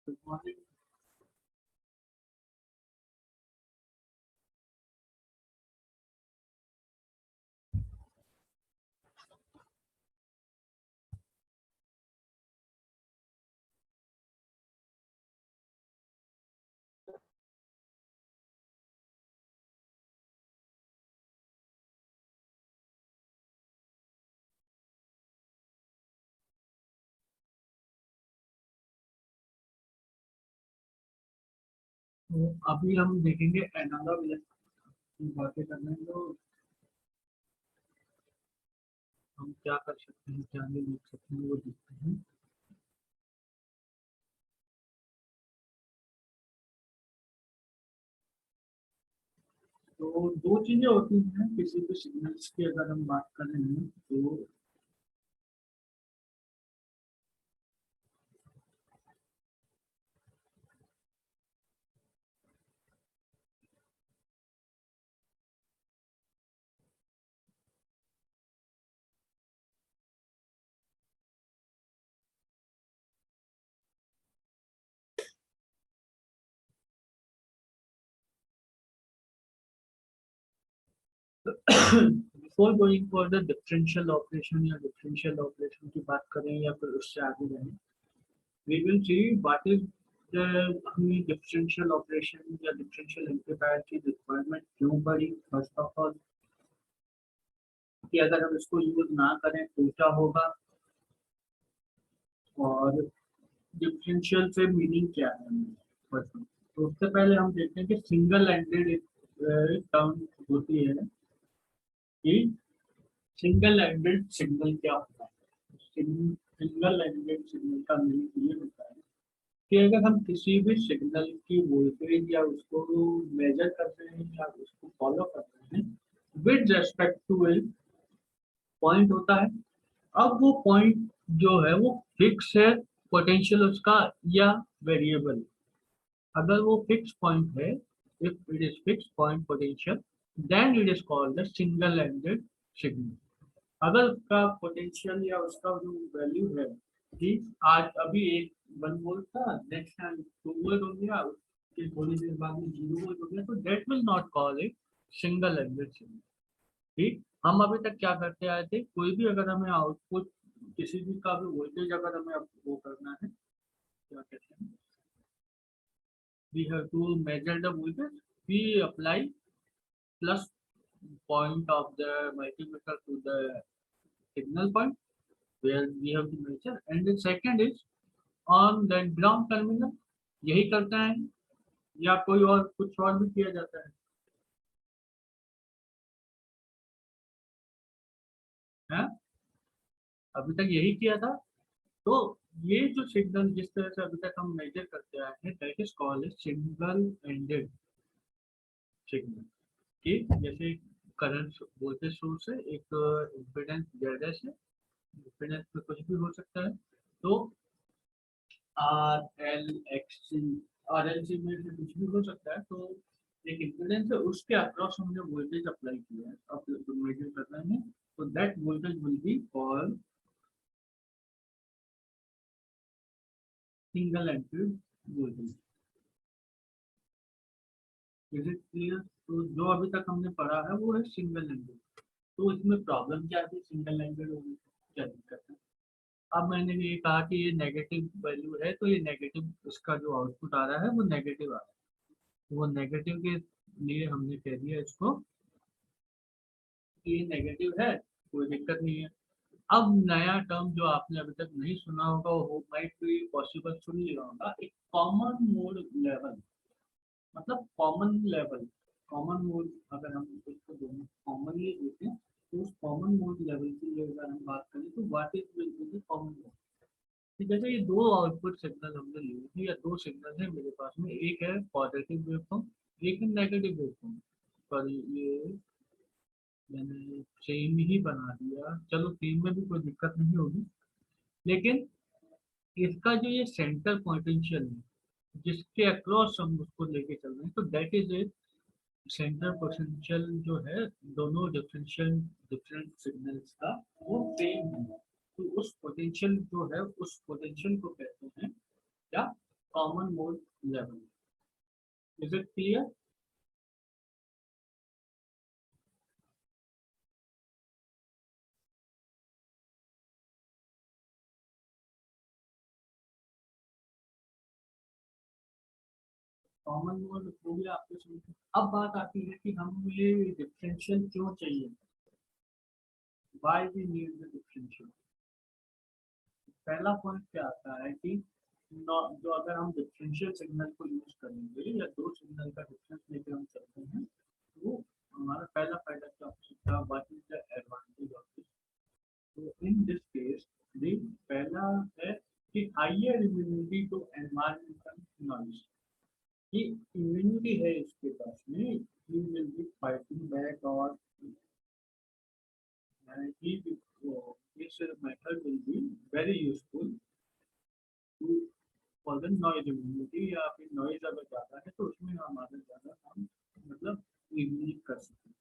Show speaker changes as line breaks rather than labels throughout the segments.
Good morning. तो अभी हम देखेंगे एनालॉग इलेक्ट्रिक की बातें करने हैं, तो हम क्या कर सकते हैं, क्या नहीं लिख सकते हैं, वो देखते हैं। तो दो चीजें होती हैं किसी भी सिग्नल्स की, अगर हम बात कर रहे हैं तो before going for the differential operation या डिफरेंशियल ऑपरेशन की बात करें या फिर उससे आगे जाएं, we will see what is the हमें डिफरेंशियल ऑपरेशन या डिफरेंशियल एम्पलीफायर की रिक्वायरमेंट क्यों पड़ी। फर्स्ट ऑफ ऑल कि अगर हम इसको यूज ना करें तो क्या होगा, और डिफरेंशियल से मीनिंग क्या है हमें। तो उससे पहले हम देखते हैं कि सिंगल एंडेड टर्म होती है कि सिंगल एंडेड सिग्नल क्या होता है। सिंगल एंडेड सिग्नल का मीनिंग ये होता है कि अगर हम किसी भी सिग्नल की वोल्टेज या उसको मेजर कर रहे हैं या उसको फॉलो कर रहे हैं with respect to a point होता है। अब वो पॉइंट जो है वो फिक्स है पोटेंशियल उसका या वेरिएबल। अगर वो फिक्स पॉइंट है, if it is fix point potential, then it is called the single ended signal. अगर उसका पोटेंशियल या उसका जो वैल्यू है कि आज अभी एक 1 वोल्ट था, नेक्स्ट टाइम 2 वोल्ट हो गया, उसके थोड़ी देर बाद में 0 वोल्ट हो गया, तो that will not call it single ended signal. ठीक, हम अभी तक क्या करते आए थे, कोई भी अगर हमें आउटपुट किसी भी का भी वोल्टेज अगर हमें वो करना है, क्या कहते हैं, we have to measure the voltage, we apply plus point of the multimeter to the signal point where we have to measure, and the second is on the ground terminal। यही करते हैं या कोई और कुछ और भी किया जाता है? अभी तक यही किया था। तो ये जो सिग्नल जिस तरह से अभी तक हम मेजर करते आए हैं, that is called single ended signal. कि जैसे करंट वोल्टेज सोर्स है, एक इम्पीडेंस जेड है, इम्पीडेंस में कुछ भी हो सकता है, तो आर एल एक्स सी, आर एल सी में से कुछ भी हो सकता है। तो एक इम्पीडेंस है, उसके अक्रॉस हमने वोल्टेज अप्लाई किया है, अब जो मेजर कर रहे हैं, तो that voltage will be called single ended voltage. Is it clear? तो जो अभी तक हमने पढ़ा है वो है सिंगल एंडेड। तो इसमें प्रॉब्लम क्या थी सिंगल एंडेड होने की, क्या दिक्कत है? अब मैंने ये कहा कि ये नेगेटिव वैल्यू है, तो ये नेगेटिव उसका जो आउटपुट आ रहा है वो नेगेटिव आ रहा है। वो नेगेटिव के लिए हमने कह दिया इसको कि ये नेगेटिव है, कोई दिक्कत नहीं है। अब नया टर्म जो आपने अभी तक नहीं सुना होगा, वो माइट भी पॉसिबल सुन लिया होगा, एक कॉमन मोड लेवल। मतलब कॉमन लेवल, कॉमन मोड अगर हम इसको दोनों कॉमनली देखें, तो उस कॉमन मोड लेवल की अगर हम बात करें तो व्हाट इज कॉमन मोड। कि जैसे ये दो आउटपुट सिग्नल हमने लिए थे या दो सिग्नल है मेरे पास में, एक है पॉजिटिव वेवफॉर्म, एक है नेगेटिव वेवफॉर्म। पर ये मैंने सेम ही बना दिया, चलो सेम में भी कोई दिक्कत नहीं होगी, लेकिन इसका जो ये सेंटर पोटेंशियल है जिसके अक्रॉस हम उसको लेके चल रहे हैं, तो that is a centre potential जो है दोनों डिफरेंशियल डिफरेंट सिग्नल्स का वो सेम है। तो उस पोटेंशियल जो है उस पोटेंशियल को कहते हैं क्या, common mode level. Is it clear? Common mode हो गया आपके समझ। अब बात आती है कि हम ये डिफरेंशियल क्यों चाहिए, why we need the differential. पहला पॉइंट क्या आता है कि जो अगर हम डिफरेंशियल सिग्नल को यूज करेंगे या दो सिग्नल का डिफरेंस लेकर हम चलते हैं, तो हमारा पहला फायदा क्या हो सकता है, what is the advantage of this. तो इन दिस केस दी पहला है कि higher immunity to environmental noise, कि इम्यूनिटी है इसके पास में, he will be fighting back और he this method will be very useful to for the noise immunity, या फिर नॉइज अगर ज़्यादा है तो उसमें हमारा ज़्यादा हम मतलब इजीली कर सकते हैं।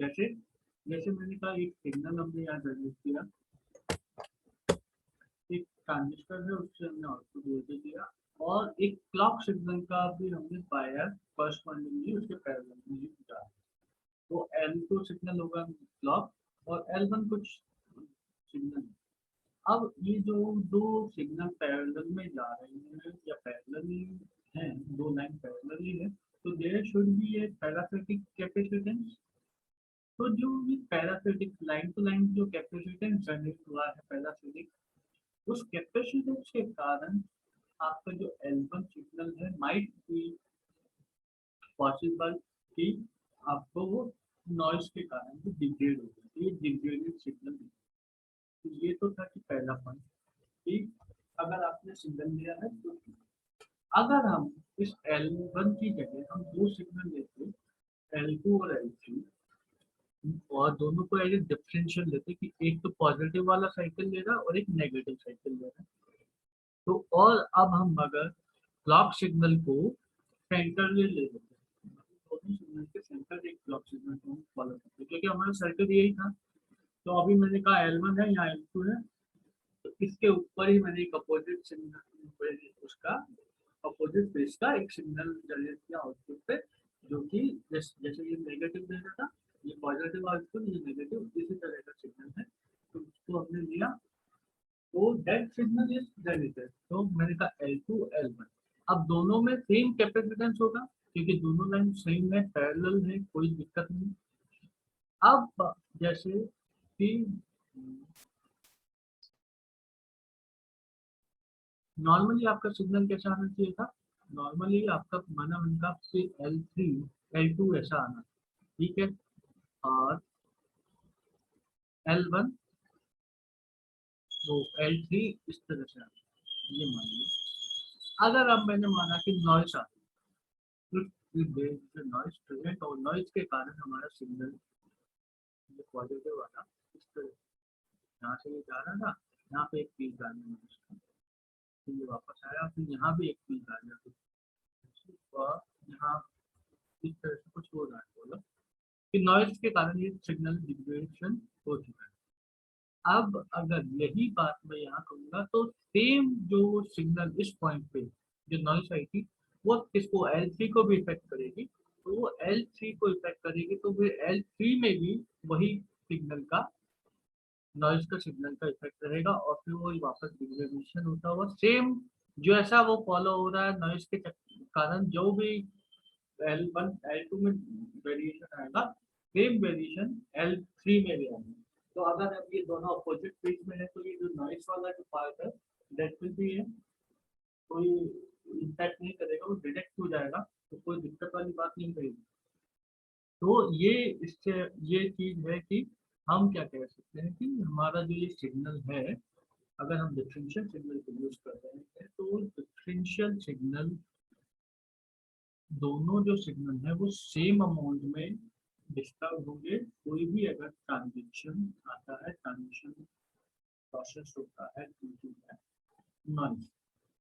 जैसे जैसे मैंने कहा एक सिग्नल हमने यहाँ जनरेट किया, एक ट्रांजिस्टर है उससे हमने आउटपुट वोल्टेज दिया, और एक क्लॉक सिग्नल का भी हमने पाया करस्पॉन्डिंगली उसके पैरेलल में दिया। तो L2 सिग्नल होगा क्लॉक और L1 कुछ सिग्नल। अब ये जो दो सिग्नल पैरेलल में जा रहे हैं या पैरेलली हैं, दो लाइन पैरेलली है, तो there should be a parasitic capacitance. तो जो ये पैरासिटिक लाइन टू लाइन जो कैपेसिटेंस जनरेट हुआ है पैरासिटिक, उस कैपेसिटेंस के कारण आपका जो L1 सिग्नल है माइट बी पॉसिबल कि आपको वो नॉइस के कारण भी डिग्रेड हो जाए, ये डिग्रेडेड सिग्नल। तो ये तो था कि पहला पॉइंट कि अगर आपने सिग्नल लिया है तो अगर हम इस L1 की जगह हम दो सिग्नल लेते L2 और L3 और दोनों को एज डिफरेंशियल लेते कि एक तो पॉजिटिव वाला साइकिल ले रहा है और एक नेगेटिव साइकिल ले रहा है, तो और अब हम अगर क्लॉक सिग्नल को सेंटर ले लेते हैं, दोनों सिग्नल के सेंटर एक क्लॉक सिग्नल को फॉलो करते हैं, क्योंकि हमारा सर्किट यही था। तो अभी मैंने कहा L1 है यहाँ L2 है, तो इसके ऊपर ही मैंने एक अपोजिट सिग्नल उसका अपोजिट फेज का एक सिग्नल जनरेट किया आउटपुट पे, जो कि जैसे ये नेगेटिव दे रहा था, ये पॉजिटिव आउटपुट, ये नेगेटिव, इसी तरह का सिग्नल है। तो उसको हमने लिया, तो दैट सिग्नल इज जनरेटेड। तो मैंने कहा L2 L1, अब दोनों में सेम कैपेसिटेंस होगा क्योंकि दोनों लाइन सेम है, पैरेलल है, कोई दिक्कत नहीं। अब जैसे कि नॉर्मली आपका सिग्नल कैसा आना चाहिए था, नॉर्मली आपका माना उनका L3 L2 ऐसा आना, ठीक है, और L1 वो L3 इस तरह से आना, ये मान लो। अगर अब मैंने माना कि नॉइस आता है, नॉइस प्रेजेंट और नॉइस के कारण हमारा सिग्नल पॉजिटिव वाला इस तरह यहाँ से ये जा रहा था, यहाँ पे एक पीक आ गया, फिर ये वापस आया, फिर यहाँ भी एक पीक आ गया, और यहाँ इस तरह से कुछ हो रहा है, बोलो कि नॉइज के कारण ये सिग्नल डिग्रेडेशन हो चुका है। अब अगर यही बात मैं यहाँ कहूँगा तो सेम जो सिग्नल इस पॉइंट पे जो नॉइज आई थी वो किसको L3 को भी इफेक्ट करेगी, तो वो L3 को इफेक्ट करेगी, तो फिर L3 में भी वही सिग्नल का नॉइज का सिग्नल का इफेक्ट रहेगा, और फिर वो वापस डिग्रेडेशन होता हुआ सेम जो ऐसा वो फॉलो हो रहा है नॉइज के कारण, जो भी L1 L2 में वेरिएशन आएगा, सेम वेरिएशन L3 में भी आएगा। तो अगर अब ये दोनों अपोजिट फेज में है तो ये जो नॉइस वाला जो पार्ट है दैट विल भी है, कोई इम्पैक्ट नहीं करेगा, वो डिटेक्ट हो जाएगा, तो कोई दिक्कत वाली बात नहीं रहेगी। तो ये इससे ये चीज है कि हम क्या कह सकते हैं कि हमारा जो ये सिग्नल है, अगर हम डिफरेंशियल सिग्नल को यूज कर रहे हैं तो डिफरेंशियल सिग्नल दोनों जो सिग्नल है वो सेम अमाउंट में डिस्टर्ब होंगे। कोई भी अगर ट्रांजिशन आता है, ट्रांजिशन प्रोसेस होता है नॉइज,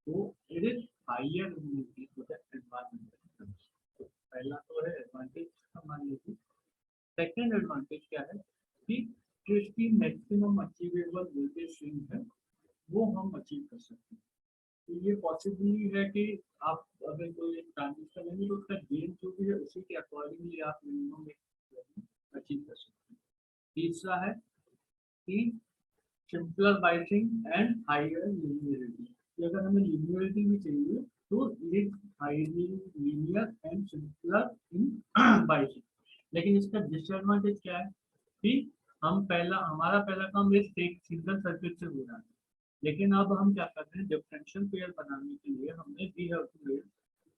तो it is higher immunity to the environment. तो पहला तो है एडवांटेज का, मान लीजिए। सेकेंड एडवांटेज क्या है कि जो इसकी मैक्सिमम अचीवेबल वोल्टेज स्विंग है वो हम अचीव कर सकते हैं। ये पॉसिबली है कि आप अगर कोई एक ट्रांजिस्टर लेंगे तो उसका गेन जो भी है उसी के अकॉर्डिंगली आप मिनिमम अचीव कर सकते हैं। तीसरा है कि simpler biasing and higher linearity, कि अगर हमें लिनियरिटी भी चाहिए तो it highly linear and simpler in biasing. लेकिन इसका डिसएडवांटेज क्या है कि हम पहला हमारा पहला काम एक सिंगल सर्किट से हो रहा है, लेकिन अब हम क्या करते हैं डिफरेंशियल पेयर बनाने के लिए हमने we have to make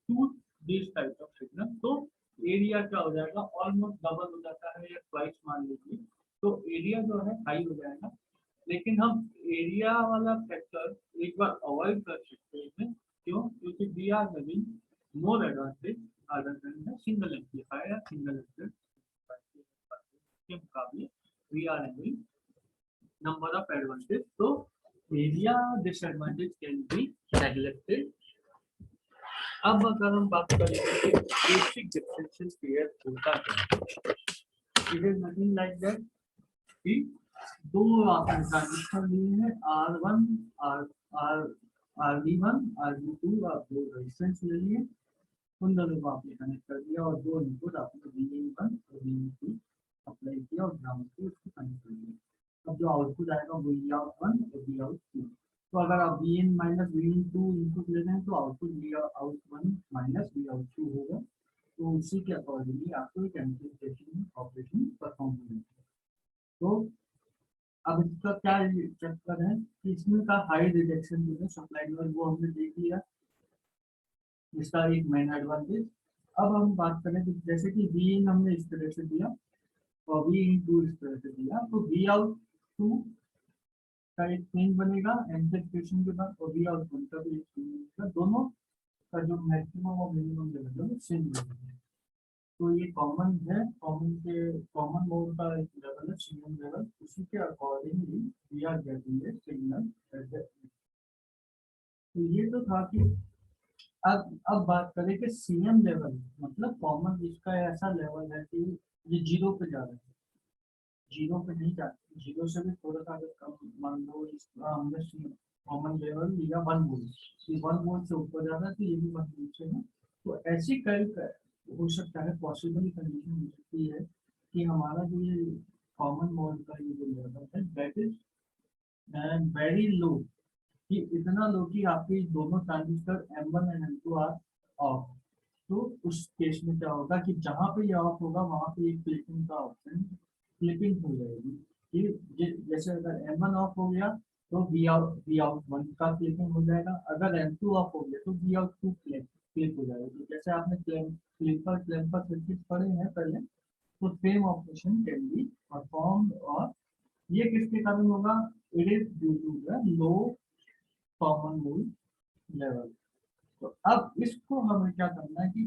to this type of signal, तो एरिया क्या हो जाएगा ऑलमोस्ट डबल हो जाता है या ट्वाइस मान लीजिए, तो एरिया जो है हाई हो जाएगा। लेकिन हम एरिया वाला फैक्टर एक बार अवॉइड कर सकते हैं, क्यों? क्योंकि we are having more advantage other than single amplifier, single के मुकाबले we are having number of advantage, तो area disadvantage can be neglected. अब अगर हम बात करें कि बेसिक डिफरेंशियल पेयर होता है, it is nothing like that कि दो आपने ट्रांजिस्टर लिए हैं R1 R R RB1 RB2, आप दो रेजिस्टेंस ले लिए, उन दोनों को आपने कनेक्ट कर दिया और दो इनपुट आपने Vin1 और Vin2 अप्लाई किया और ग्राउंड से उसको कनेक्ट कर दिया। अब जो आउटपुट आएगा वो Vout1 और Vout2। तो अगर आप Vin माइनस Vin2 इनपुट ले रहे हैं तो आउटपुट Vout1 माइनस Vout2 होगा। तो उसी के अकॉर्डिंगली आपको एक एम्प्लीफिकेशन ऑपरेशन परफॉर्म करना है। तो अब इसका क्या चक्कर है कि इसमें का हाई रिजेक्शन जो है सप्लाई लेवल वो हमने देख लिया, इसका एक मेन एडवांटेज। अब हम बात करें तो जैसे कि वी इन हमने इस तरह से दिया और वी इन टू इस तरह से दिया, तो वी आउट टू का एक चेंज बनेगा एम्प्लीफिकेशन के बाद और वी आउट वन का भी एक चेंज बनेगा, दोनों का जो मैक्सिमम और मिनिमम लेवल है सेम लेवल है। तो ये कॉमन है, कॉमन मोड का एक लेवल है सीएम लेवल, उसी के accordingly we are getting a signal at the. तो ये तो था कि अब बात करें कि सीएम लेवल मतलब कॉमन जिसका ऐसा लेवल है कि ये जीरो पे जा रहा है, जीरो पे नहीं जाते, जीरो से भी थोड़ा सा अगर कम मान लो इसका हमने कॉमन लेवल लिया 1 वोल्ट, ये 1 वोल्ट से ऊपर जा रहा है तो ये भी 1 वोल्ट से है। तो ऐसी कई हो सकता है, पॉसिबल कंडीशन हो सकती है कि हमारा जो ये कॉमन मोड का ये जो लेवल है दैट इज वेरी लो, कि इतना लो कि आपके दोनों transistor M1 and M2 are of. तो उस केस में क्या होगा कि जहाँ पे ये ऑफ होगा वहाँ पे एक क्लिपिंग का ऑप्शन क्लिपिंग हो जाएगी, कि जैसे अगर M1 ऑफ हो गया तो Vout1 का क्लिपिंग हो जाएगा, अगर M2 ऑफ हो गया तो Vout2 क्लिप हो जाएगा। तो जैसे आपने क्लैम्पर सर्किट पढ़े हैं पहले, तो same operation can be perform. और ये किसके कारण होगा? It is due to the low common mode level. तो अब इसको हमें क्या करना है कि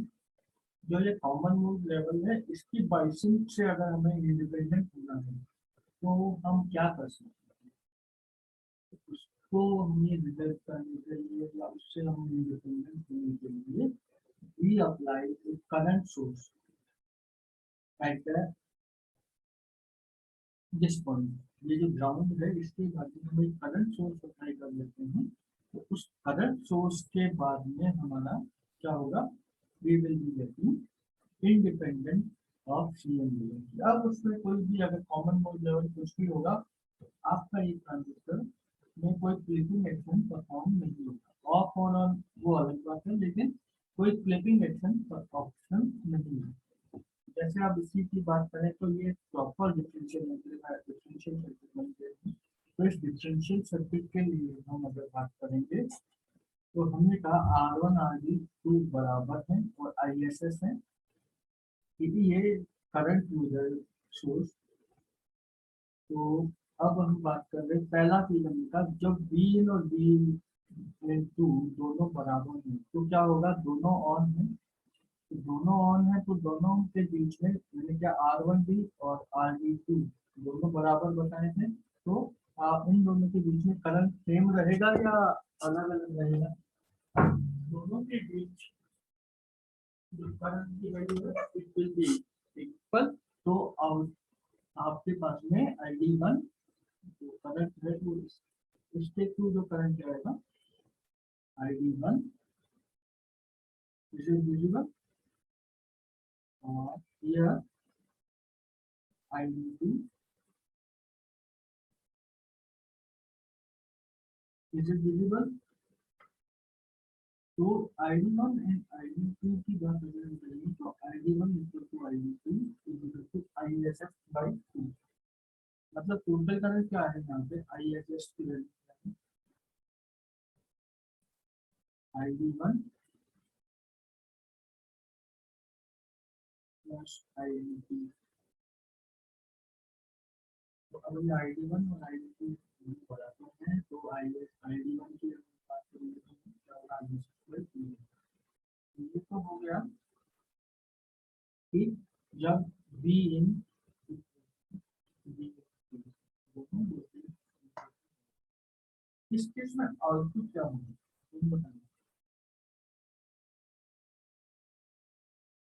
जो ये कॉमन मोड लेवल है इसकी बाइसिंग से अगर हमें इंडिपेंडेंट होना है तो हम क्या कर सकते हैं? उसको हमें रिजल्ट करने के लिए या उससे हम इंडिपेंडेंट होने के लिए we apply current source at the this point. ये जो ग्राउंड है इसके बाद हम एक करंट सोर्स अप्लाई कर लेते हैं, तो उस करंट सोर्स के बाद में हमारा क्या होगा? We will be getting independent of CM level. अब उसमें कोई भी अगर कॉमन मोड लेवल कुछ भी होगा तो आपका ये ट्रांजिस्टर में कोई क्लिपिंग एक्शन परफॉर्म नहीं होगा। ऑफ ऑन वो अलग बात है, लेकिन कोई क्लिपिंग एक्शन ऑप्शन नहीं है। जैसे आप इसी की बात करें तो ये proper differential amplifier differential circuit बन गए हैं। तो इस डिफरेंशियल सर्किट के लिए हम अगर बात करेंगे तो हमने कहा R1 RB2 बराबर है और ISS है, क्योंकि ये करंट यूजर सोर्स। तो अब हम बात कर रहे हैं पहला चीज हमने कहा जब Vin और Vin2 दोनों बराबर हैं तो क्या होगा? दोनों ऑन है, तो दोनों ऑन है तो दोनों के बीच में मैंने क्या R1B और RB2 दोनों बराबर बताए थे, तो इन दोनों के बीच में करंट सेम रहेगा या अलग अलग रहेगा? दोनों के बीच जो करंट की वैल्यू है इट विल बी इक्वल। तो आपके पास में ID1 जो करंट है वो इसके थ्रू जो करंट जाएगा ID1 is visible, और here ID2 is visible। तो ID1 एंड ID2 की बात अगर हम करेंगे तो ID1 equal to ID2 equal to ISF by 2। मतलब टोटल करंट क्या है यहाँ पे, ISS की वैल्यू ID1 प्लस ID2। तो अब ये ID1 और ID2 बढ़ाते हैं तो ID1 की बात करेंगे तो क्या होगा, ISF बाई 2। ये तो हो गया कि जब V इन इस केस में आउटपुट क्या होगा तुम बताना,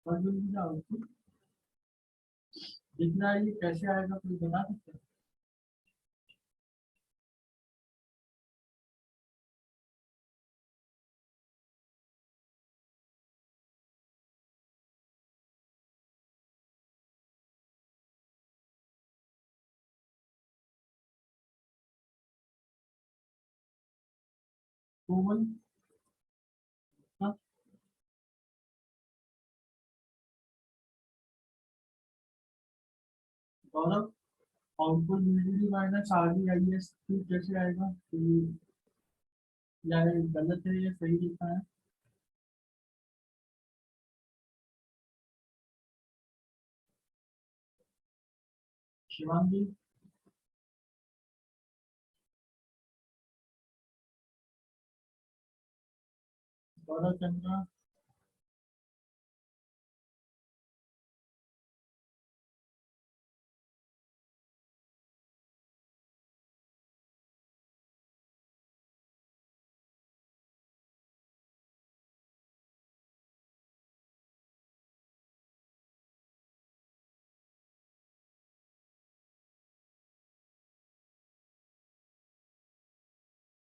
और जो मुझे आउटपुट दिख रहा है ये कैसे आएगा कोई बता सकते हैं? कोमल, हाँ, गौरव, आउटपुट VDD माइनस RDIS कैसे आएगा, तो या ये गलत है या सही लिखा है? शिवांगी, गौरव चंद्रा,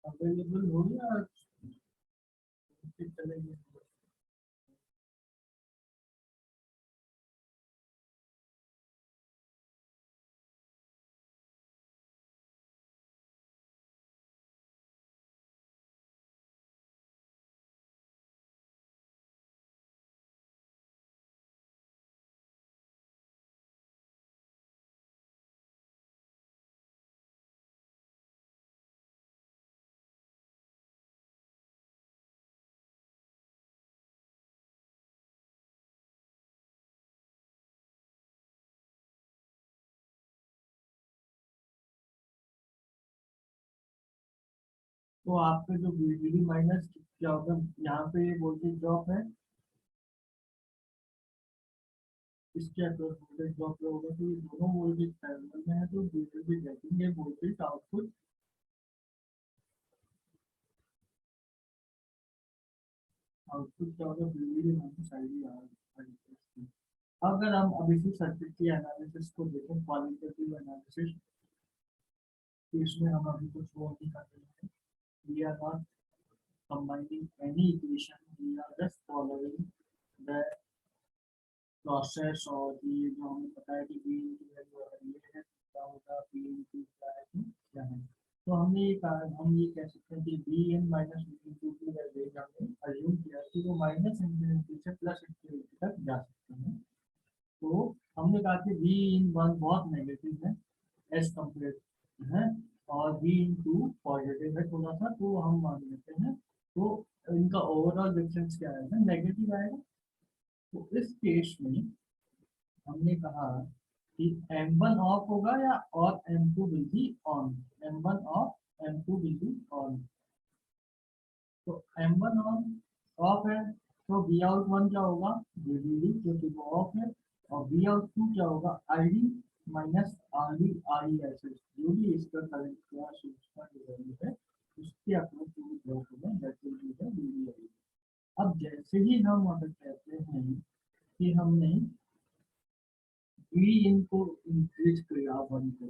अवेलेबल हो या चलेगी? तो आपके जो VDD माइनस क्या होगा, यहाँ पे ये वोल्टेज ड्रॉप है, इसके अक्रॉस वोल्टेज ड्रॉप होगा, तो ये दोनों वोल्टेज पैरेलल में है तो VDD देखेंगे वोल्टेज आउटपुट क्या होगा, VDD माइनस ID। अगर हम अब इसी सर्किट की एनालिसिस को देखें, क्वालिटेटिव एनालिसिस, तो इसमें हम अभी कुछ वो नहीं कर रहे हैं, we are not combining any equation, we are just following the process, और ये जो हमें पता है कि b into वैल्यू अगर ये है क्या होगा, b into क्या है तो क्या है। तो हमने ये कहा, हम ये कह सकते हैं कि b n माइनस इंटू की वैल्यू हमने अज्यूम किया कि वो माइनस इंफिनिटी से प्लस इंफिनिटी तक जा सकते हैं। तो हमने कहा कि v इन वन बहुत नेगेटिव है एज कम्पेयर है, और v इन टू पॉजिटिव है थोड़ा सा, तो हम मान लेते हैं तो इनका ओवरऑल डिफरेंस क्या आएगा, नेगेटिव आएगा। तो इस केस में हमने कहा कि M1 ऑफ होगा या और M2 will be on, M1 of M2 will be on. तो M1 ऑन ऑफ है तो V आउट 1 क्या होगा, VDD जो कि वो ऑफ है, और V आउट 2 क्या होगा, ID माइनस RD RESS, जो भी इसका करंट का सोर्स का जो वैल्यू है उसके अक्रॉस जो भी ड्रॉप होगा that will be the VDD। अब जैसे ही हम अगर कहते हैं कि हमने V इनको इंक्रीज किया 1 को,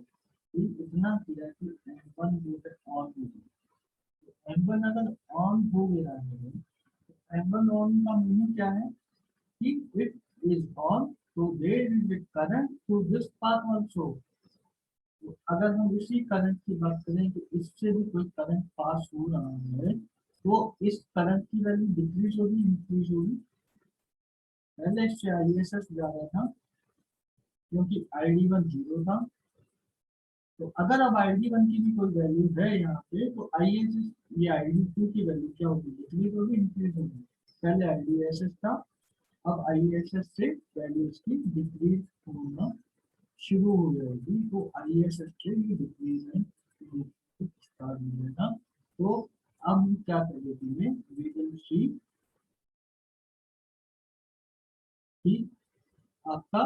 इतना किया कि M1 जो है ऑन हो जाए, M1 अगर ऑन हो गया है, M1 ऑन का मीनिंग क्या है कि इट इज ऑन, तो there is a current to this path also. तो अगर हम इसी करंट की बात करें कि इससे भी कोई करंट पास हो रहा है, तो इस करंट की वैल्यू डिक्रीज होगी, इंक्रीज होगी। पहले इससे ISS ज्यादा था क्योंकि ID1 जीरो था, तो अगर अब ID1 की भी कोई वैल्यू है यहाँ पे, तो ISS ये ID2 की वैल्यू क्या होगी, डिक्रीज होगी, इंक्रीज होगी। पहले ISS था, अब ISS से वैल्यू इसकी डिक्रीज होना शुरू हो जाएगी, तो ISS से ये डिक्रीज है स्टार्ट हो जाएगा। तो अब हम क्या करेंगे, वी विल सी कि आपका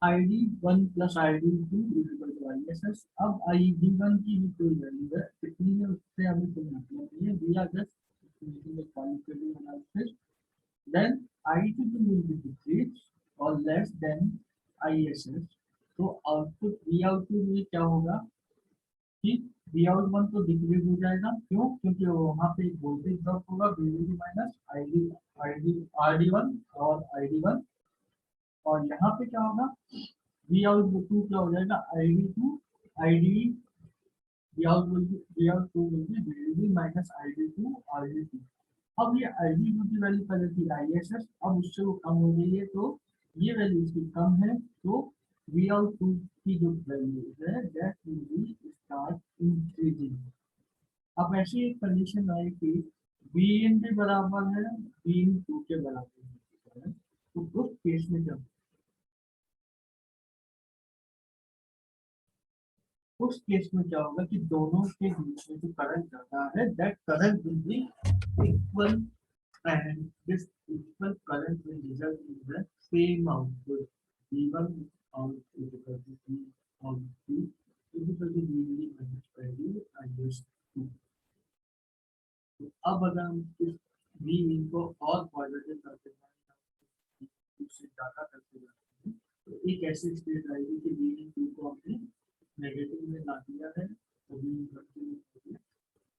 ID1 plus ID2 equal to ISS। अब ID1 की भी कोई वैल्यू है, कितनी है उससे हमें कोई मतलब नहीं है, we are just making a qualitative analysis. Then ID2 will be decreased or less than ISS, तो आउटपुट V आउटपुट में क्या होगा कि V आउट वन तो डिक्रीज हो जाएगा, क्यों, क्योंकि वहाँ पे एक वोल्टेज ड्रॉप होगा, VDD माइनस ID RD1 और ID1, और यहाँ पे क्या होगा, V आउट टू क्या हो जाएगा, ID2 ID V out V out two will be VDD minus ID2 RD2। अब ये ID2 की वैल्यू पहले थी ISS, अब उससे वो कम हो गई है, तो ये वैल्यू इसकी कम है, तो V आउट टू की जो वैल्यू है that will B start increasing. अब ऐसी एक कंडीशन आए कि V इन भी बराबर है V इन टू के बराबर है, तो उस केस में क्या, उस केस में क्या होगा कि दोनों के बीच में जो करंट जाता है that current will be equal, and this equal current will result in the same output. V1 output is equal to V output is equal to VD minus ID IS2। तो अब अगर हम इस V इन को और positive करते हैं, उससे ज़्यादा करते जाते हैं, तो एक ऐसी स्टेट आएगी कि V इन टू को हमने नेगेटिव में ला दिया है, तो V इन करते,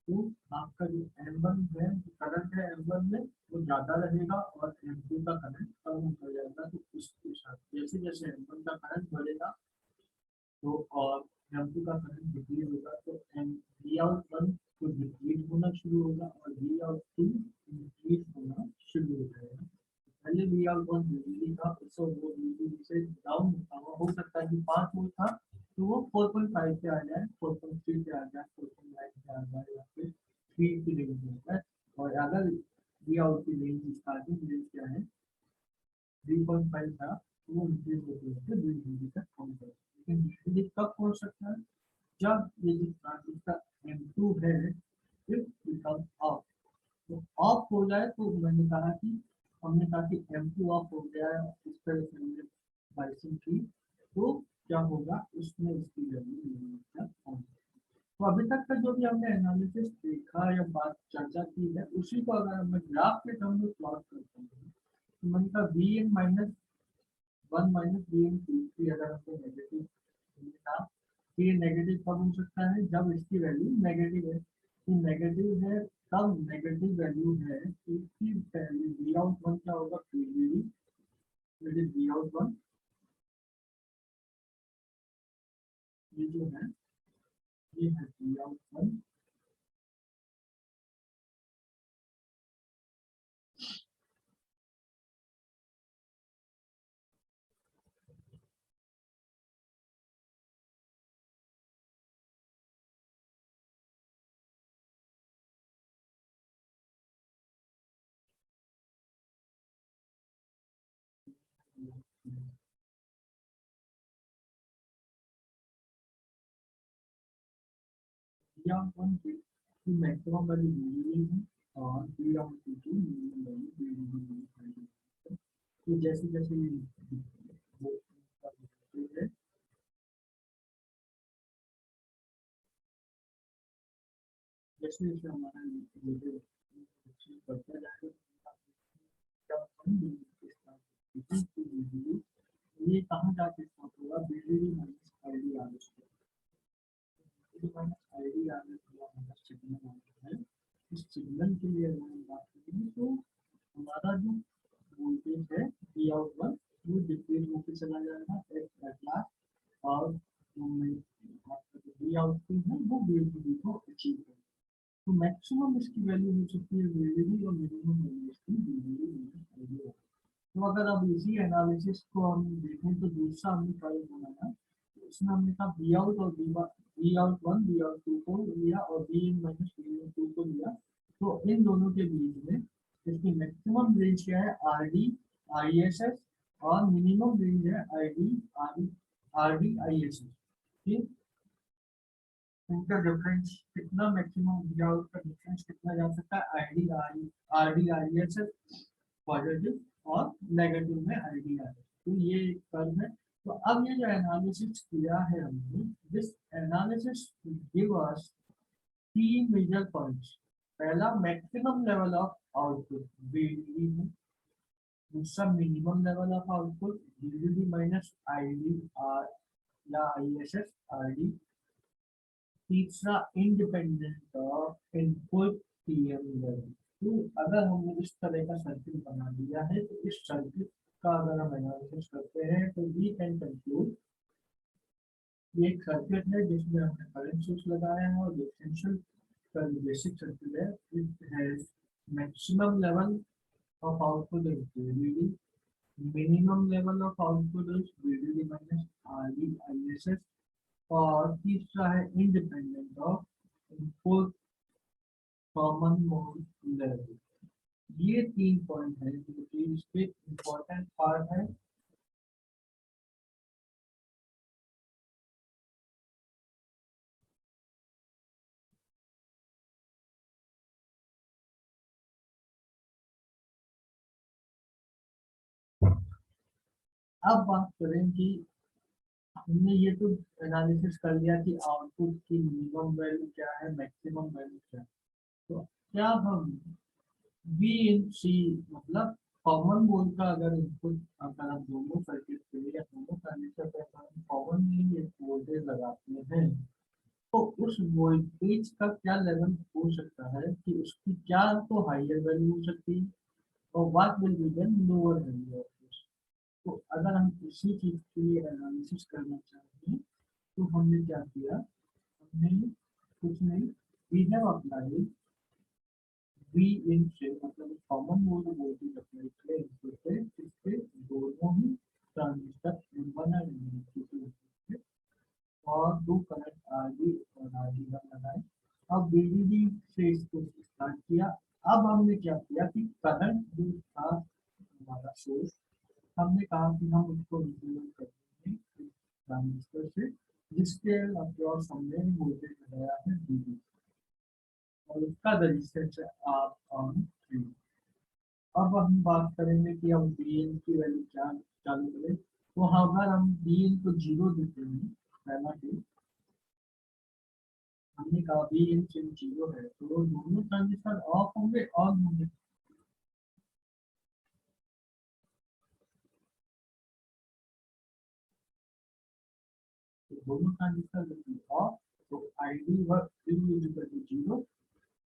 तो आपका जो M1 है, करंट है M1 में वो ज़्यादा रहेगा और M2 का करंट कम हो जाएगा। तो उसके साथ जैसे जैसे M1 का करंट बढ़ेगा तो और M2 का करंट डिक्रीज होगा, तो V आउट वन तो डिक्रीज होना शुरू होगा और V आउट टू इंक्रीज होना शुरू हो जाएगा। पहले V आउट वन VDD था, उससे वो VDD से डाउन होता हुआ हो सकता है कि 5 वोल्ट था, तो वो 4.5 पे आ जाए, 4.3 पे आ जाए, 4.9 पे आ जाए, या फिर 3 की रेंज में है। और अगर V आउट की रेंज स्टार्टिंग रेंज क्या है 3.5 था, तो वो इंक्रीज होते होते VDD तक पहुंच जाए। लेकिन VDD कब पहुंच सकता है, जब ये जो ट्रांजिस्टर M2 है इट बिकम ऑफ, तो ऑफ हो जाए, तो मैंने कहा कि हमने कहा कि M2 ऑफ हो गया है, इस तरह से हमने बाइसिंग की, तो क्या होगा उसमें इसकी वैल्यू कम। तो अभी तक का जो भी हमने एनालिसिस देखा या बात चर्चा की है, उसी को अगर मैं ग्राफ के टर्म में प्लॉट करता हूँ, तो मैंने कहा V N minus one minus V N two की अगर हमको नेगेटिव था, तो ये नेगेटिव कब हो सकता है, जब इसकी वैल्यू नेगेटिव है, तो नेगेटिव है तब नेगेटिव वैल्यू है, तो इसकी वैल्यू वी आउट वन क्या होगा, वी आउट वन ये जो है ये है V out one, V out one की मैक्सिमम वैल्यू वी है और वी आउट टू की मिनिमम वैल्यू वी, तो जैसे जैसे वो है, जैसे जैसे हमारा बढ़ता जाएगा, ये कहाँ जाके स्टार्ट होगा, VDD minus ID R S, minus ID R S है, इस सिंगल के लिए अगर हम बात करेंगे तो हमारा जो वोल्टेज है वी आउट वन वो डिक्रीज होकर चला जाएगा एट लास्ट, और वी आउट टू है वो वी को अचीव करेगा। तो मैक्सिमम इसकी वैल्यू हो सकती है वीडीडी और मिनिमम वैल्यू इसकी वीडीडी। तो अगर अब इसी एनालिसिस को हम देखें तो दूसरा हमने कल बनाया, इसमें हमने कहा वी आउट और V out one V out two को लिया और V in minus V in two को लिया। तो इन दोनों के बीच में इसकी मैक्सिमम रेंज क्या है R D I S S, और मिनिमम रेंज है I D R D I S S. ठीक, इनका डिफरेंस कितना मैक्सिमम दिया उसका डिफरेंस कितना जा सकता है I R D I S S positive और नेगेटिव में आई डी आर। तो ये एक कर्व है। तो अब ये जो एनालिसिस किया है हमने, दिस एनालिसिस गिव अस तीन मेजर पॉइंट्स। पहला maximum level of output VDD है, दूसरा minimum level of output VDD minus ID are या आईएसएस आरडी, तीसरा independent of input TM level. तो अगर हमने इस तरह का सर्किट बना दिया है तो इस सर्किट का अगर हम एनालिसिस करते हैं तो वी कैन कंक्लूड ये एक सर्किट है जिसमें हमने करंट सोर्स लगाया है और डिफरेंशियल का बेसिक सर्किट है, it has maximum level of output is VDD, minimum level of output is VDD minus RD ISS, और तीसरा है independent of input common mode level. ये तीन पॉइंट है जो कि इसके इम्पोर्टेंट पार्ट है। अब बात करें कि हमने ये तो एनालिसिस कर लिया कि आउटपुट की मिनिमम वैल्यू क्या है मैक्सिमम वैल्यू क्या है। तो क्या हम बी इन सी मतलब कॉमन मोड का अगर इनपुट अगर हम दोनों सर्किट पे या दोनों ट्रांजिस्टर पे हम कॉमन एक वोल्टेज लगाते हैं तो उस वोल्टेज का क्या लेवल हो सकता है कि उसकी क्या तो हाइयर वैल्यू हो सकती है और what will be the lower value of this. तो अगर हम इसी चीज के लिए एनालिसिस करना चाहते हैं तो हमने क्या किया, हमने कुछ नहीं, वी हैव अप्लाइड वी इन से मतलब कॉमन मोड वोल्टेज अप्लाई किया इनपुट पे, इसके दोनों ही ट्रांजिस्टर M1 और M2 और दो करंट आरडी और आरडी1 लगाए। अब वीडीडी से इसको स्टार्ट किया। अब हमने क्या किया कि करंट जो था हमारा सोर्स, हमने कहा कि हम उसको रिप्रेजेंट करते हैं ट्रांजिस्टर से जिसके अक्रॉस हमने वोल्टेज लगाया है वीडी और उसका रजिस्टेंस है आर ऑन 3। अब हम बात करेंगे कि हम बी एन की वैल्यू क्या चालू करें। तो अगर हम बी एन को 0 देते हैं, पहला केस हमने कहा बी इन से 0 है तो दोनों ट्रांजिस्टर ऑफ होंगे ऑन होंगे। तो दोनों ट्रांजिस्टर ऑफ, तो आईडी व इक्वल टू 0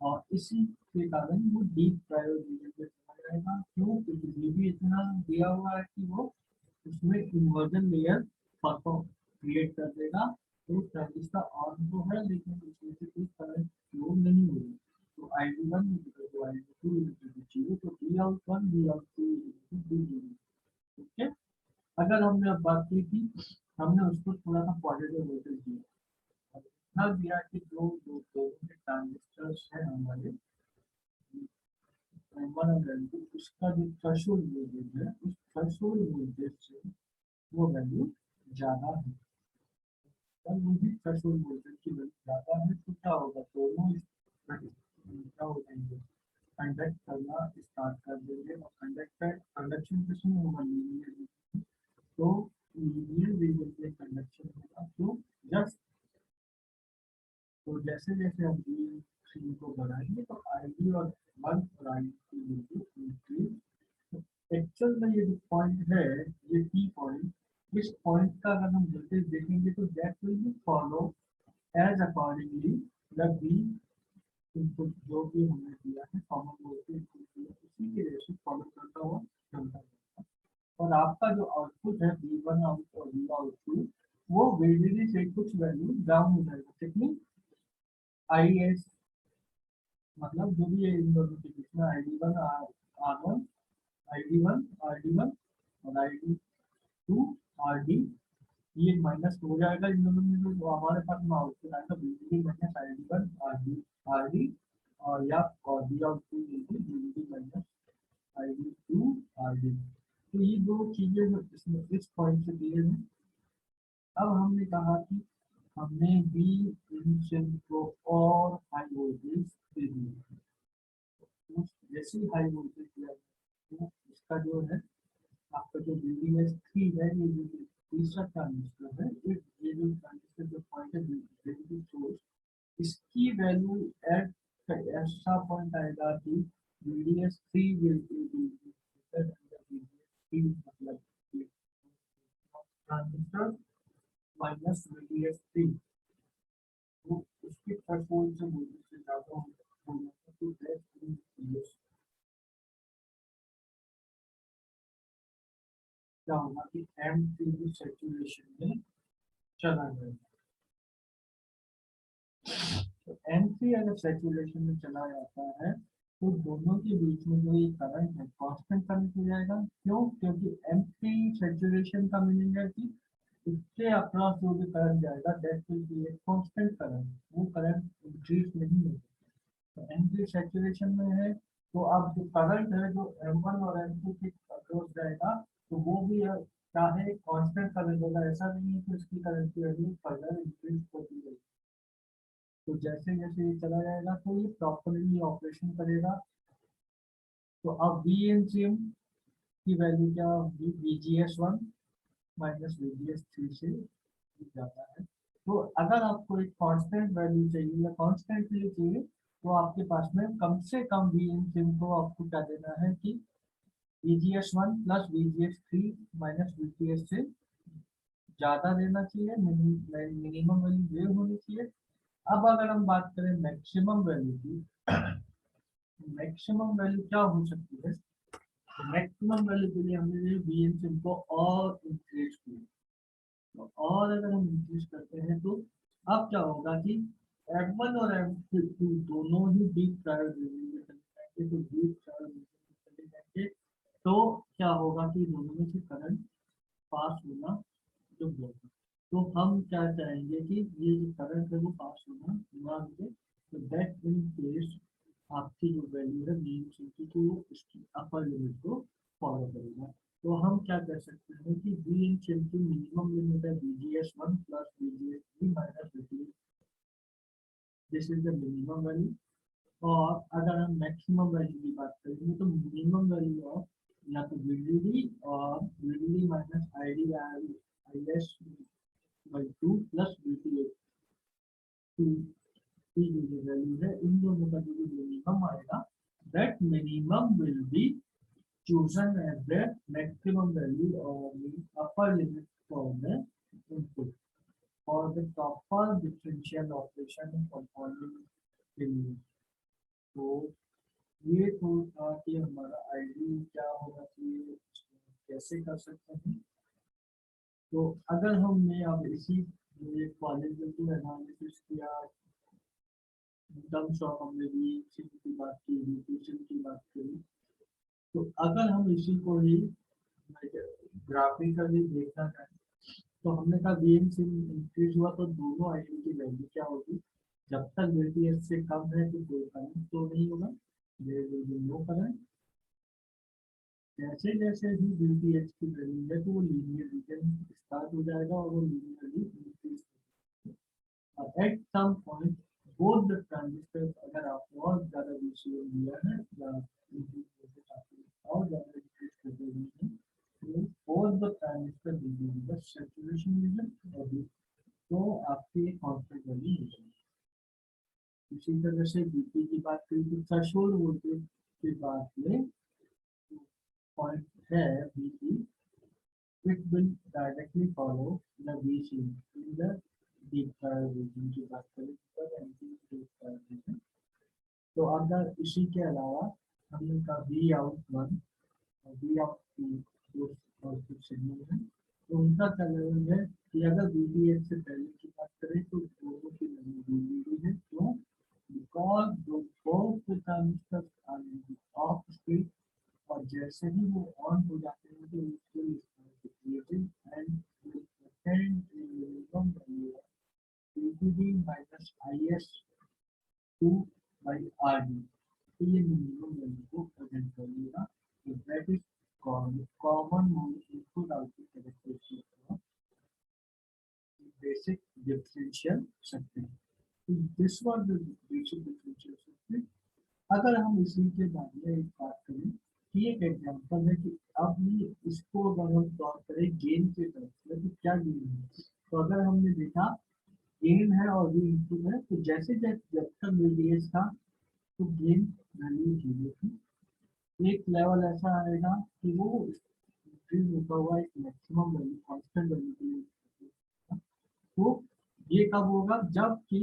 और इसी के कारण वो डीप ट्रायोड रीजन में चला जाएगा। क्यों, क्योंकि भी इतना दिया हुआ है कि वो उसमें इन्वर्जन लेयर परफॉर्म क्रिएट कर देगा। तो ट्रांजिस्टर ऑन तो है लेकिन उसमें से कोई करंट फ्लो नहीं होगी। तो ID1 = ID2 = 0, तो वी आउट 1 वी आउट 2 = 0। ठीक है, अगर हमने अब बात की थी हमने उसको थोड़ा सा पॉजिटिव वोल्टेज दिया, इतना दिया कि जो जो ट्रांजिस्टर्स हैं हमारे M1 और M2 उसका जो थ्रेशोल्ड वोल्टेज है उस थ्रेशोल्ड वोल्टेज से वो वैल्यू ज़्यादा है। जब वही थ्रेशोल्ड वोल्टेज की वैल्यू ज़्यादा है तो क्या होगा, दोनों क्या हो जाएंगे, कंडक्ट करना स्टार्ट कर देंगे और कंडक्शन किसमें होगा, लीनियर। तो लीनियर रीजन में कंडक्शन होगा। तो जस्ट तो जैसे जैसे हम डी को बढ़ाएंगे तो आईडी और 1 और आई इंक्रीज। एक्चुअल में ये जो पॉइंट है ये की पॉइंट, इस पॉइंट का अगर हम वोल्टेज देखेंगे तो that will be follow as accordingly the B input जो भी हमने दिया है कॉमन वोल्टेज उसी के रेशियो फॉलो करता हुआ चलता है। और आपका जो आउटपुट है V1 आउट और V आउटपुट वो VDD से कुछ वैल्यू डाउन हो जाएगा। कितनी IS मतलब जो भी है इन दोनों के बीच में ID1 R1 ID1 RD1 और ID2 RD ये माइनस हो जाएगा इन दोनों में जो हमारे पास में आउटपुट आएगा VDD माइनस ID1 RD और या और V output VDD minus ID2 RD। तो ये दो चीजें जो इसमें इस पॉइंट से दिए हैं। अब हमने कहा कि हमने बी इनिशियल को और हाई वोल्टेज दे दी। जैसे हाई वोल्टेज दिया तो इसका जो है आपका जो VDS3 है ये जो तीसरा ट्रांजिस्टर है ये जो ट्रांजिस्टर जो पॉइंट है VDD सोर्स इसकी वैल्यू एट ऐसा पॉइंट आएगा कि VDS3 विल बी मतलब ट्रांजिस्टर माइनस VDS3 वो उसके थ्रेशोल्ड से वोल्टेज से ज़्यादा होगा तो दैट क्या होगा कि M3 सैचुरेशन में चला जाएगा। तो M3 अगर सैचुरेशन में चला जाता है तो दोनों के बीच में जो ये करंट है कांस्टेंट करंट हो जाएगा। क्यों? क्योंकि M3 सैचुरेशन का मीनिंग है कि इसके अक्रॉस जो भी करंट जाएगा that will B a constant current, वो करंट इंक्रीज नहीं होगा। तो M3 सैचुरेशन में है तो अब जो करंट है जो M1 और M2 के अक्रॉस जाएगा तो वो भी चाहे कांस्टेंट करंट होगा, ऐसा नहीं है कि उसकी करंट की वैल्यू फर्दर इंक्रीज होती रहेगी। तो जैसे जैसे ये चला जाएगा तो ये प्रॉपरली ऑपरेशन करेगा। तो अब VNCM की वैल्यू क्या होगी VGS1 माइनस VGS3 से जाता है। तो अगर आपको एक कांस्टेंट वैल्यू चाहिए या कांस्टेंटली चाहिए तो आपके पास में कम से कम VNCM को आपको क्या देना है कि VGS1 plus VGS3 minus VGS से ज़्यादा देना चाहिए, मिनिमम वैल्यू ये होनी चाहिए। अब अगर हम बात करें मैक्सिमम वैल्यू की, मैक्सिमम वैल्यू क्या हो सकती है? मैक्सिमम वैल्यू के लिए हमने VNCM को और इंक्रीज किया। तो और अगर हम इंक्रीज करते हैं तो अब क्या होगा कि M1 और M2 दोनों ही डीप ट्रायल रीजन में चले जाएंगे। तो डीप ट्रायल रीजन में चले जाएंगे तो क्या होगा कि दोनों में से करंट पास होना जो होगा। तो हम क्या चाहेंगे कि ये जो करंट है वो पास होना ना होगा। तो दैट इन केस आपकी जो वैल्यू है मीन की तो वो उसकी अपर लिमिट को फॉलो करेगा। तो हम क्या कर सकते हैं कि बी इन चेल की मिनिमम लिमिट है VGS1 plus VGS3 minus VGS, this is the minimum value. और अगर हम मैक्सिमम वैल्यू की बात करेंगे तो मिनिमम वैल्यू ऑफ या तो VDD और VDD minus ID IS by 2 plus VTH2 की जो वैल्यू है इन दोनों का जो मिनिमम आएगा that minimum will be chosen as the maximum value or the upper limit for the input for the proper differential operation component के लिए। तो ये तो था कि हमारा आईडी क्या होना चाहिए, कैसे कर सकते हैं। तो अगर हमने अब इसी क्वालिटेटिव एनालिसिस किया, टर्म्स ऑफ हमने की बात की, रिलेशन की बात करी, तो अगर हम इसी को ही ग्राफिकली देखना चाहें तो हमने कहा VNCM इंक्रीज हुआ तो दोनों आईडी की वैल्यू क्या होगी? जब तक VTH से कम है तो कोई करंट तो नहीं होगा, नो करंट। जैसे जैसे ही VTH की वैल्यू है तो वो लीनियर रीजन स्टार्ट हो जाएगा और वो लीनियरली इंक्रीज और at some point both the transistors अगर आप और ज़्यादा VCM दिया है या और ज़्यादा इंक्रीज कर देंगे both the transistor will be in the saturation region और तो आपकी कांस्टेंट वैल्यू हो जाएगी। इसी तरह से VP की बात करें तो थ्रेशोल्ड वोल्टेज की बात में पॉइंट है VP, it will directly follow the VC in the deep trial region की बात करें तो deep trial region तो अगर इसी के अलावा हमने कहा वी आउट वन और वी आउट टू और कुछ सिग्नल है, तो उनका क्या लेवल है कि अगर VDS से पहले की बात करें तो दोनों की वैल्यू VDD है। क्यों? Because both the transistors are off state, और जैसे ही वो ऑन हो जाते हैं तो उसको decreasing and minimum value VDD minus IS 2 by RD, तो ये मिनिमम वैल्यू को प्रेजेंट कर लेगा। तो that is common mode input output characteristic of basic differential circuit. This was the basic differential circuit. अगर हम इसी के बारे में एक बात करें कि एक एग्जांपल है कि अब ये इसको अगर हम सॉल्व करें गेन के तरफ से तो क्या गेन है। तो अगर हमने देखा गेन है और भी इनपुट है, तो जैसे जब तक VDS था तो गेन वैल्यू 0 थी। एक लेवल ऐसा आएगा कि वो इंक्रीज होता हुआ एक मैक्सिमम वैल्यू कांस्टेंट वैल्यू के लिए। तो ये कब होगा जबकि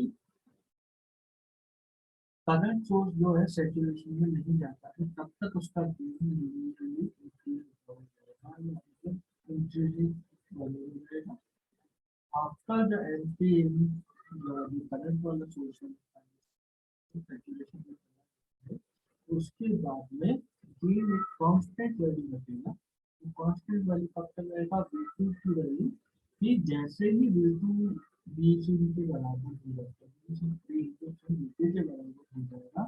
करंट सोर्स जो है सैचुरेशन में नहीं जाता है, तब तक उसका गेन यूजुअली इंक्रीज होता है, मतलब इंक्रीजिंग वैल्यू मिलेगा। After the entry in the current वाला सोर्स सैचुरेशन में, उसके बाद में गेन एक कांस्टेंट वैल्यू बचेगा। तो कांस्टेंट वैल्यू कब तक रहेगा? V2 की वैल्यू कि जैसे ही V2 VCD के बराबर हो जाता है, VCD के बराबर हो जाएगा,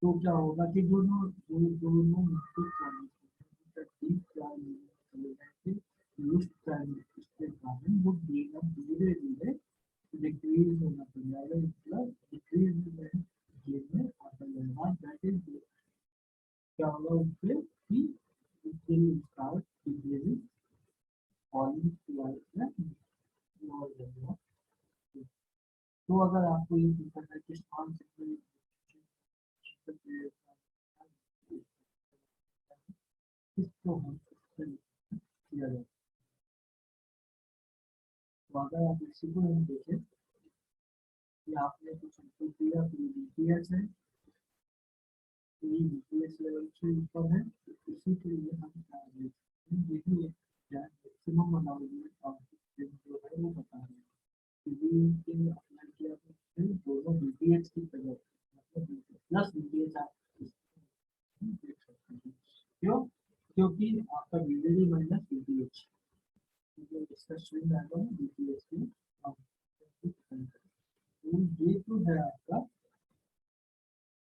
तो क्या होगा कि दोनों दोनों इनपुट ट्रांजिस्टर ठीक चले जाएंगे। उस ट्रांजिस्टर के कारण वो गेन अब धीरे धीरे डिक्रीज होना पड़ जाएगा, मतलब डिक्रीज में गेन में आता जाएगा। दैट इज क्या होगा उससे कि it will start decreasing falling towards the lower level of space। तो अगर आपको ये पता है कि स्ट्रॉन्ग सिग्नल इसको हम किया जाए, तो अगर आप इसी को हम देखें कि आपने कुछ इनपुट दिया तो VPS है, तो ये VPS लेवल से ऊपर है, तो इसी के लिए हम देखिए मैक्सिमम अलाउड आउटपुट जो है वो बता रहे हैं। अप्लाई किया तो फिर दोनों VPH की तरह मतलब प्लस VPH आप देख सकते हैं। क्यों? क्योंकि आपका VDD माइनस VPH इसका स्विंग आएगा VPH की। ये तो है आपका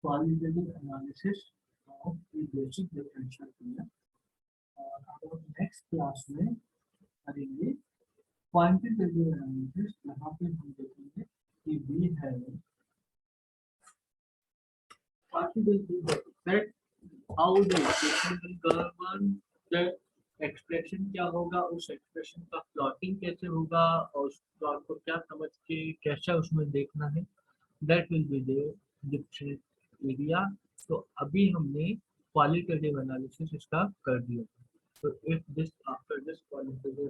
qualitative analysis of the basic differential equation. और अब नेक्स्ट क्लास में करेंगे क्वांटिटेटिव एनालिसिस, यहाँ पे हम देखेंगे कि वी है quantitative that how the equation will govern the expression क्या होगा, उस एक्सप्रेशन का प्लॉटिंग कैसे होगा और उस प्लॉट को क्या समझ के कैसा उसमें देखना है, that will be the different area. तो अभी हमने क्वालिटेटिव एनालिसिस इसका कर दिया। तो if this after this qualitative